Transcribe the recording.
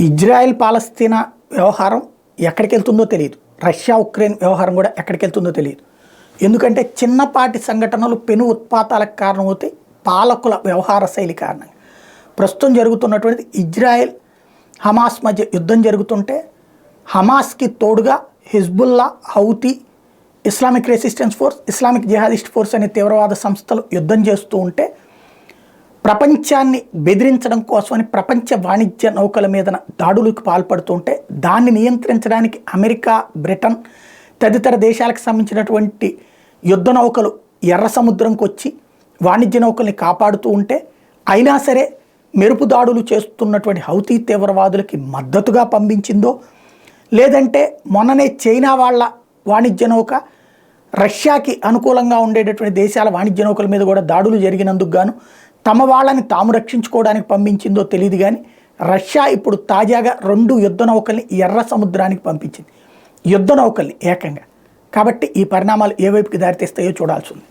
Israel పాలస్తీనా వ్యవహారం ఎక్కడికి వెళ్తుందో తెలియదు. రష్యా ఉక్రెయిన్ వ్యవహారం కూడా ఎక్కడికి వెళ్తుందో తెలియదు. ఎందుకంటే చిన్నపాటి సంఘటనలు పెను ఉత్పాతాలకు కారణమవుతాయి పాలకుల వ్యవహార శైలి కారణంగా. ప్రస్తుతం జరుగుతున్నటువంటి ఇజ్రాయెల్ హమాస్ మధ్య యుద్ధం జరుగుతుంటే హమాస్కి తోడుగా Hezbollah, Houthi, Islamic resistance force, Islamic jihadist force అనే తీవ్రవాద సంస్థలు యుద్ధం చేస్తూ ఉంటే ప్రపంచాన్ని బెదిరించడం కోసమని ప్రపంచ వాణిజ్య నౌకల మీద దాడులకు పాల్పడుతుంటే దాన్ని నియంత్రించడానికి అమెరికా, బ్రిటన్ తదితర దేశాలకు సంబంధించినటువంటి యుద్ధ నౌకలు ఎర్ర సముద్రంకి వచ్చి వాణిజ్య నౌకల్ని కాపాడుతూ ఉంటే అయినా సరే మెరుపు దాడులు చేస్తున్నటువంటి హౌతీ తీవ్రవాదులకి మద్దతుగా పంపించిందో, లేదంటే మొన్ననే చైనా వాళ్ళ వాణిజ్య నౌక రష్యాకి అనుకూలంగా ఉండేటటువంటి దేశాల వాణిజ్య నౌకల మీద కూడా దాడులు జరిగినందుకు గాను తమ వాళ్ళని తాము రక్షించుకోవడానికి పంపించిందో తెలియదు. కానీ రష్యా ఇప్పుడు తాజాగా 2 యుద్ధ నౌకల్ని ఎర్ర సముద్రానికి పంపించింది, యుద్ధ నౌకల్ని ఏకంగా. కాబట్టి ఈ పరిణామాలు ఏ వైపుకి దారితీస్తాయో చూడాల్సి ఉంది.